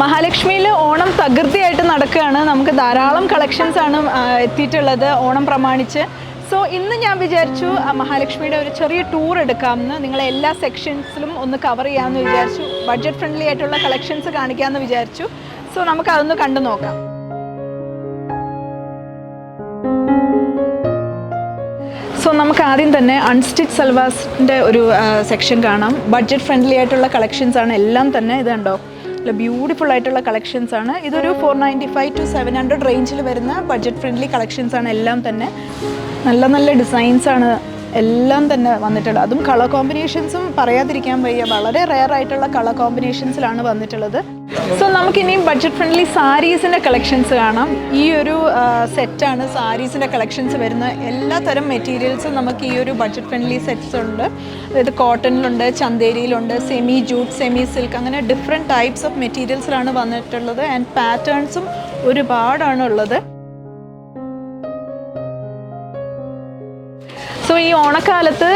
മഹാലക്ഷ്മിയിൽ ഓണം തകൃതിയായിട്ട് നടക്കുകയാണ്. നമുക്ക് ധാരാളം കളക്ഷൻസ് ആണ് എത്തിയിട്ടുള്ളത് ഓണം പ്രമാണിച്ച്. സോ ഇന്ന് ഞാൻ വിചാരിച്ചു മഹാലക്ഷ്മിയുടെ ഒരു ചെറിയ ടൂർ എടുക്കാമെന്ന്, നിങ്ങളെ എല്ലാ സെക്ഷൻസിലും ഒന്ന് കവർ ചെയ്യാമെന്ന് വിചാരിച്ചു. ബഡ്ജറ്റ് ഫ്രണ്ട്ലി ആയിട്ടുള്ള കളക്ഷൻസ് കാണിക്കാമെന്ന് വിചാരിച്ചു. സോ നമുക്ക് അതൊന്ന് കണ്ടു നോക്കാം. സോ നമുക്ക് ആദ്യം തന്നെ അൺസ്റ്റിച്ച് സൽവാസിൻ്റെ ഒരു സെക്ഷൻ കാണാം. ബഡ്ജറ്റ് ഫ്രണ്ട്ലി ആയിട്ടുള്ള കളക്ഷൻസ് ആണ് എല്ലാം തന്നെ. ഇത് കണ്ടോ, നല്ല ബ്യൂട്ടിഫുൾ ആയിട്ടുള്ള കളക്ഷൻസ് ആണ്. ഇതൊരു 495 to 700 റേഞ്ചിൽ വരുന്ന ബഡ്ജറ്റ് ഫ്രണ്ട്ലി കളക്ഷൻസ് ആണ് എല്ലാം തന്നെ. നല്ല നല്ല ഡിസൈൻസ് ആണ് എല്ലാം തന്നെ വന്നിട്ടുള്ളത്. അതും കളർ കോമ്പിനേഷൻസും പറയാതിരിക്കാൻ വയ്യ, വളരെ റെയർ ആയിട്ടുള്ള കളർ കോമ്പിനേഷൻസിലാണ് വന്നിട്ടുള്ളത്. സോ നമുക്കിനിയും ബഡ്ജറ്റ് ഫ്രണ്ട്ലി സാരീസിൻ്റെ കളക്ഷൻസ് കാണാം. ഈ ഒരു സെറ്റാണ് സാരീസിൻ്റെ കളക്ഷൻസ് വരുന്നത്. എല്ലാ തരം മെറ്റീരിയൽസും നമുക്ക് ഈ ഒരു ബഡ്ജറ്റ് ഫ്രണ്ട്ലി സെറ്റ്സ് ഉണ്ട്. അതായത് കോട്ടണിലുണ്ട്, ചന്തേരിയിലുണ്ട്, സെമി ജൂട്ട്, സെമി സിൽക്ക്, അങ്ങനെ ഡിഫറെൻറ്റ് ടൈപ്സ് ഓഫ് മെറ്റീരിയൽസിലാണ് വന്നിട്ടുള്ളത്. ആൻഡ് പാറ്റേൺസും ഒരുപാടാണ് ഉള്ളത്. സോ ഈ ഓണക്കാലത്ത്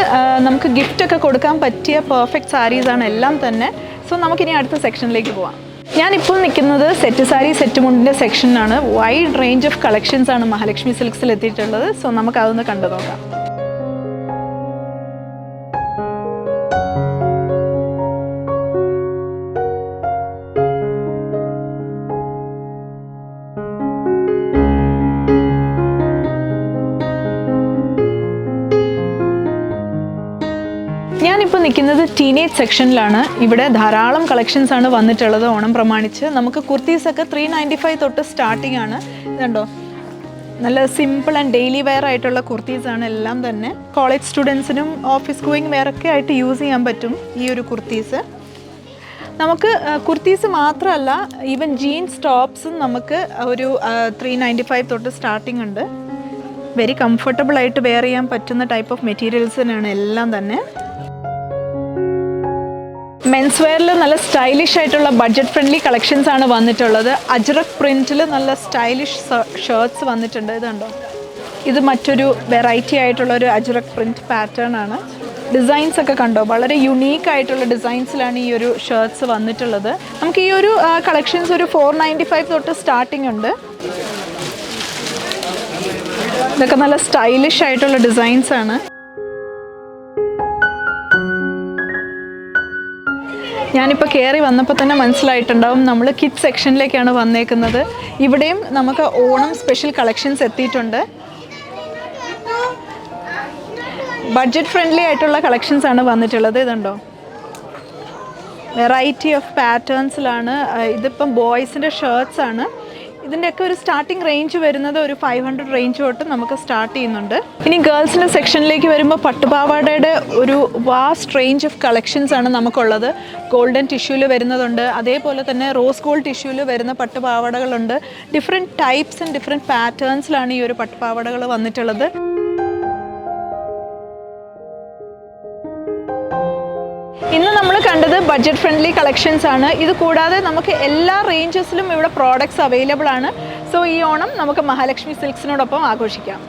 നമുക്ക് ഗിഫ്റ്റൊക്കെ കൊടുക്കാൻ പറ്റിയ പെർഫെക്റ്റ് സാരീസാണ് എല്ലാം തന്നെ. സോ നമുക്കിനി അടുത്ത സെക്ഷനിലേക്ക് പോവാം. ഞാനിപ്പോൾ നിൽക്കുന്നത് സെറ്റ് സാരി സെറ്റ് മുണ്ടിൻ്റെ സെക്ഷനാണ്. വൈഡ് റേഞ്ച് ഓഫ് കളക്ഷൻസ് ആണ് മഹാലക്ഷ്മി സിൽക്സിൽ എത്തിയിട്ടുള്ളത്. സോ നമുക്ക് അതൊന്ന് കണ്ടു നോക്കാം. ഞാനിപ്പോൾ നിൽക്കുന്നത് ടീനേജ് സെക്ഷനിലാണ്. ഇവിടെ ധാരാളം കളക്ഷൻസ് ആണ് വന്നിട്ടുള്ളത് ഓണം പ്രമാണിച്ച്. നമുക്ക് കുർത്തീസൊക്കെ 395 തൊട്ട് സ്റ്റാർട്ടിംഗ് ആണ്. ഇതുണ്ടോ, നല്ല സിമ്പിൾ ആൻഡ് ഡെയിലി വെയർ ആയിട്ടുള്ള കുർത്തീസാണ് എല്ലാം തന്നെ. കോളേജ് സ്റ്റുഡൻസിനും ഓഫീസ് ഗോയിങ് വെയറൊക്കെ ആയിട്ട് യൂസ് ചെയ്യാൻ പറ്റും ഈ ഒരു കുർത്തീസ്. നമുക്ക് കുർത്തീസ് മാത്രമല്ല, ഈവൻ ജീൻസ് ടോപ്സും നമുക്ക് ഒരു 395 തൊട്ട് സ്റ്റാർട്ടിംഗ് ഉണ്ട്. വെരി കംഫർട്ടബിൾ ആയിട്ട് വെയർ ചെയ്യാൻ പറ്റുന്ന ടൈപ്പ് ഓഫ് മെറ്റീരിയൽസിനാണ് എല്ലാം തന്നെ. മെൻസ് വെയറിൽ നല്ല സ്റ്റൈലിഷ് ആയിട്ടുള്ള ബഡ്ജറ്റ് ഫ്രണ്ട്ലി കളക്ഷൻസ് ആണ് വന്നിട്ടുള്ളത്. അജ്രക് പ്രിൻറ്റിൽ നല്ല സ്റ്റൈലിഷ് ഷർട്ട്സ് വന്നിട്ടുണ്ട്. ഇതുണ്ടോ, ഇത് മറ്റൊരു വെറൈറ്റി ആയിട്ടുള്ള ഒരു അജ്രക് പ്രിൻറ്റ് പാറ്റേൺ ആണ്. ഡിസൈൻസ് ഒക്കെ കണ്ടോ, വളരെ യുണീക്ക് ആയിട്ടുള്ള ഡിസൈൻസിലാണ് ഈ ഒരു ഷർട്ട്സ് വന്നിട്ടുള്ളത്. നമുക്ക് ഈ ഒരു കളക്ഷൻസ് ഒരു 495 തൊട്ട് സ്റ്റാർട്ടിംഗ് ഉണ്ട്. ഇതൊക്കെ നല്ല സ്റ്റൈലിഷ് ആയിട്ടുള്ള ഡിസൈൻസ് ആണ്. ഞാനിപ്പോൾ കയറി വന്നപ്പോൾ തന്നെ മനസ്സിലായിട്ടുണ്ടാവും നമ്മൾ കിഡ്സ് സെക്ഷനിലേക്കാണ് വന്നേക്കുന്നത്. ഇവിടെയും നമുക്ക് ഓണം സ്പെഷ്യൽ കളക്ഷൻസ് എത്തിയിട്ടുണ്ട്. ബഡ്ജറ്റ് ഫ്രണ്ട്ലി ആയിട്ടുള്ള കളക്ഷൻസ് ആണ് വന്നിട്ടുള്ളത്. ഇതുണ്ടോ, വെറൈറ്റി ഓഫ് പാറ്റേൺസിലാണ്. ഇതിപ്പം ബോയ്സിൻ്റെ ഷർട്ട്സ് ആണ്. ഇതിൻ്റെയൊക്കെ ഒരു സ്റ്റാർട്ടിംഗ് റേഞ്ച് വരുന്നത് ഒരു 500 റേഞ്ച് തൊട്ട് നമുക്ക് സ്റ്റാർട്ട് ചെയ്യുന്നുണ്ട്. ഇനി ഗേൾസിൻ്റെ സെക്ഷനിലേക്ക് വരുമ്പോൾ പട്ടുപാവാടയുടെ ഒരു വാസ്റ്റ് റേഞ്ച് ഓഫ് കളക്ഷൻസ് ആണ് നമുക്കുള്ളത്. ഗോൾഡൻ ടിഷ്യൂവിൽ വരുന്നതുണ്ട്, അതേപോലെ തന്നെ റോസ് ഗോൾഡ് ടിഷ്യൂവിൽ വരുന്ന പട്ടുപാവാടകളുണ്ട്. ഡിഫറെൻറ്റ് ടൈപ്സ് ആൻഡ് ഡിഫറെൻറ്റ് പാറ്റേൺസിലാണ് ഈ ഒരു പട്ടുപാവാടകൾ വന്നിട്ടുള്ളത്. ഇന്ന് നമ്മൾ കണ്ടത് ബഡ്ജറ്റ് ഫ്രണ്ട്ലി കളക്ഷൻസ് ആണ്. ഇത് കൂടാതെ നമുക്ക് എല്ലാ റേഞ്ചസിലും ഇവിടെ പ്രോഡക്ട്സ് അവൈലബിൾ ആണ്. സോ ഈ ഓണം നമുക്ക് മഹാലക്ഷ്മി സിൽക്സിനോടൊപ്പം ആഘോഷിക്കാം.